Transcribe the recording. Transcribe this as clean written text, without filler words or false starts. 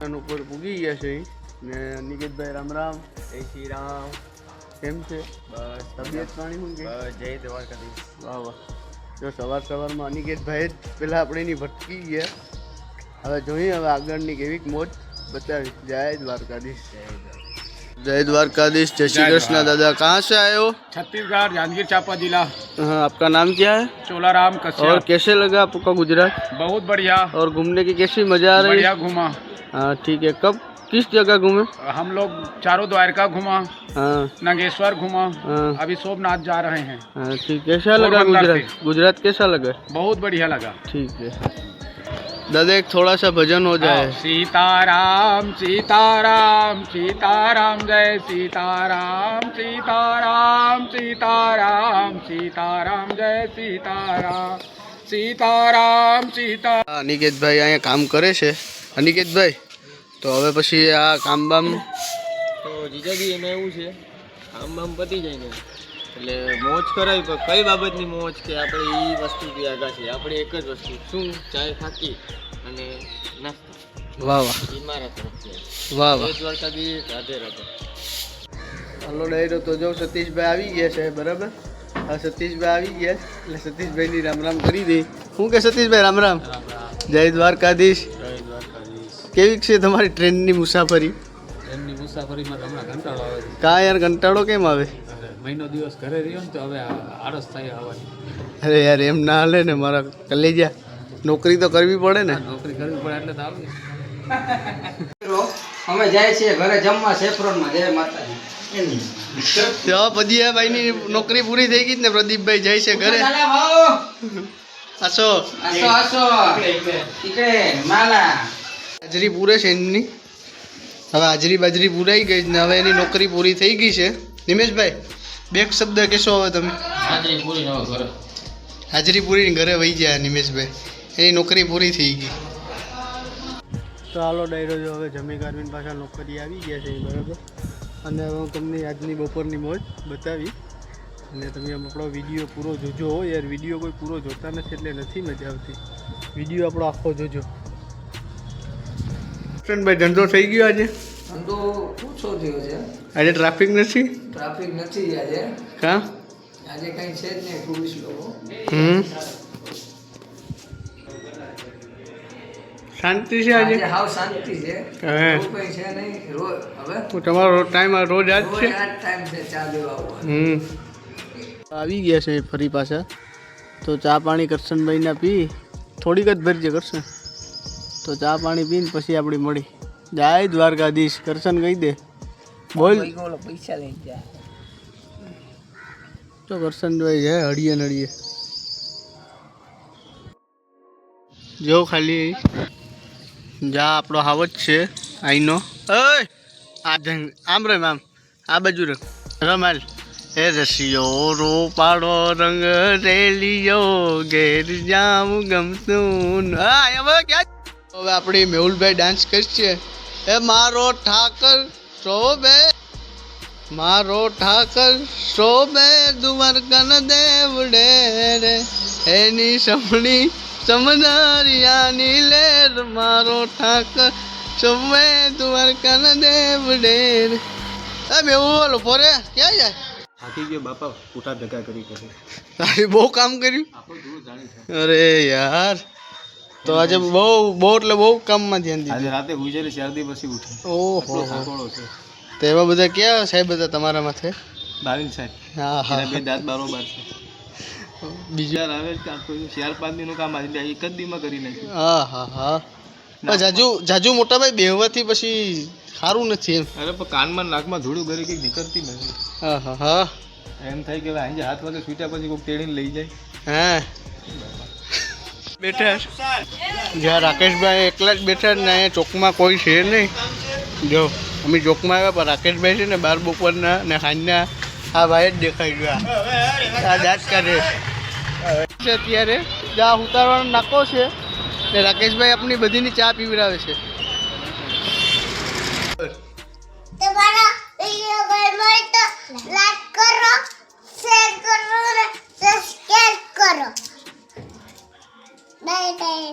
ઉપર પૂગી ગયા છે ને અનિકેતભાઈ રામ રામ. જય શ્રી રામ. કેમ છે? બસ તબિયત પાણી શું કે? બસ જય દ્વારકાધીશ. વાહ વાહ. જો સવારમાં અનિકેતભાઈ જ પેલા આપણે એની ભટકી ગયા. હવે જોઈએ હવે આગળની કેવીક મોજ બતાવી. જય દ્વારકાધીશ. जय द्वारकाधीश. जय श्री कृष्ण. दादा कहाँ से आए हो? छत्तीसगढ़ जांजगीर चांपा जिला। हाँ, आपका नाम क्या है? चोलाराम कश्यप। और कैसे लगा आपका गुजरात? बहुत बढ़िया। और घूमने की कैसी मजा आ रही? बढ़िया घूमा। हाँ ठीक है. कब किस जगह घूमे? हम लोग चारों द्वारका घूमा। हाँ. नागेश्वर घूमा। हाँ. अभी सोमनाथ जा रहे हैं। हाँ ठीक. कैसा लगा गुजरात? गुजरात कैसा लगा? बहुत बढ़िया लगा। ठीक है दादा, एक थोड़ा सा भजन हो जाए. सीताराम सीताराम सीताराम जय सीताराम सीताराम सीताराम सीताराम जय सीताराम सीताराम सीता. અનિકેતભાઈ અહીંયા કામ કરે છે. અનિકેતભાઈ, તો હવે પછી આ કામ બામ તો જીજાજી એમાં એવું છે, કામ બામ પતી જાય ને એટલે મોજ કરાવી. પણ કઈ બાબતની મોજ કે આપણે એ વસ્તુથી આગા છે. આપણે એક જ વસ્તુ, શું ચાય થાકી અને નાસ્તો. વાહ વાહ એ મારા તરફથી. વાહ વાહ. જય દ્વારકાધીશ. રાધે રાધે. હલો ડાયરો. તો જો સતીશભાઈ આવી ગયા છે. બરાબર. હા, સતીશભાઈ આવી ગયા એટલે સતીશભાઈની રામ રામ કરી દઈ. શું કે સતીશભાઈ? રામ રામ. જય દ્વારકાધીશ. જય દ્વારકાધીશ. કેવી છે તમારી ટ્રેનની મુસાફરી? એમની મુસાફરીમાં હમણાં કંટાળો આવે છે. કાં યાર કંટાળો કેમ આવે? મહિનો દિવસ ઘરે રહ્યો ને તો હવે આળસ થાય આવવાની. અરે યાર એમ ના હાલે ને મારા કલેજા. નોકરી તો કરવી પડે ને. નોકરી કરવી પડે એટલે તો આવે. અમે જાય છીએ ઘરે જમવા સેફરોનમાં. જય માતાજી. પદિયાભાઈની નોકરી પૂરી થઈ ગઈ ને પ્રદીપભાઈ જાય છે ઘરે. આસો હાજરી પૂરે છે એમની. હવે હાજરી બાજરી પૂરાઈ ગઈ ને હવે એની નોકરી પૂરી થઈ ગઈ છે. નિમેશભાઈ, બે શબ્દ કહેશો હવે તમે? હાજરી પૂરી ઘરે વહી ગયા નિમેશભાઈ. એની નોકરી પૂરી થઈ ગઈ. તો હાલો ડાયરો. જો હવે જમી કારવીને પાછા નોકરી આવી ગયા છે. બરાબર. અને હવે હું તમને આજની બપોરની મોજ બતાવી. અને તમે આપણો વિડીયો પૂરો જોજો. હો યાર, વિડીયો કોઈ પૂરો જોતા નથી એટલે નથી મજા આવતી. વિડીયો આપણો આખો જોજો. ભાઈ, ધંધો થઈ ગયો આજે? ધંધો ઓછો થયો છે. આજે ટ્રાફિક નથી? ટ્રાફિક નથી આજે. કાં? આજે કઈ છે જ નહીં. ટુરિસ્ટ લોકો. શાંતિ છે આજે? આજે હાવ શાંતિ છે. હા. એવું કઈ છે નહીં. રોજ હવે તમારો ટાઈમ રોજ આજ રોજ છે? આ જ ટાઈમ છે ચા દેવા આવવાનો. આવી ગયા છે ફરી પાછા. તો ચા પાણી કરશનભાઈના પી થોડીક જ ભરજે કરશન. તો ચા પાણી પીને પછી આપણી મળી. જય દ્વારકાધીશ. કરશન કહી દે. બોલ. પૈસા લઈ જા. તો કરશનભાઈ છે હળીએ નળીએ. જો ખાલી જા આપણો હાવજ છે આઈનો. ઓય આ જંગ આમ રમ આમ આ બાજુ રમાલ. એ રસિયો રો પાડો રંગ રેલિયો ઘેર જાઉં ગમતું. હા હવે ક્યાં? હવે આપણી મેહુલભાઈ ડાન્સ કરશે. એ મારો ઠાકર શોભે, મારો ઠાકર શોભે દ્વારકા દેવડે રે, એની સમણી સમજારિયાની લેર. મારો ઠાકર શોભે દ્વારકા દેવડે રે. એ મેહુલ પોરે ક્યાં જાય? થાકી ગયો બાપા. પૂઠા ધક્કા કરી કરી. તારી બહુ કામ કર્યું. અરે યાર, તો આજે બહુ એટલે બહુ કામમાં ધ્યાન દીધું. આજે રાતે ગુજરી 4 દી પછી ઉઠે. ઓહો, થાકોડો છે. તો એવા બધા ક્યાં સાહેબ હતા તમારા માથે? બાવીન સાહેબ. હા હા. બે દાંત બારોબાર છે. બીજા આવે 4-5 દીનું કામ આજે એક જ દીમાં કરી નાખ્યું. હા હા હા. જાજુ મોટા ભાઈ બેહવાથી પછી સારું નથી એમ. અરે પણ કાનમાં નાકમાં ધૂળું ગરી કંઈક નીકળતી નથી. હા હા હા. એમ થાય કે આજે 7 વાગે છૂટ્યા પછી કોઈક તેડીને લઈ જાય. હા બેઠા જ્યાં રાકેશભાઈ એકલા જ બેઠા ને અહીંયા ચોકમાં કોઈ છે નહીં. જો અમે ચોકમાં આવ્યા પણ રાકેશભાઈ છે ને બાર બપોરના ને સાંજના આ ભાઈ જ દેખાઈ ગયા. આ દાંત કાઢે છે અત્યારે. જ્યાં ઉતારવાનો નાકો છે ને રાકેશભાઈ આપણી બધીની ચા પીવડાવે છે. તમારા વિડિયો ગમ્યો હોય તો લાઈક કરો, શેર કરો અને સબસ્ક્રાઇબ કરો. Bye bye.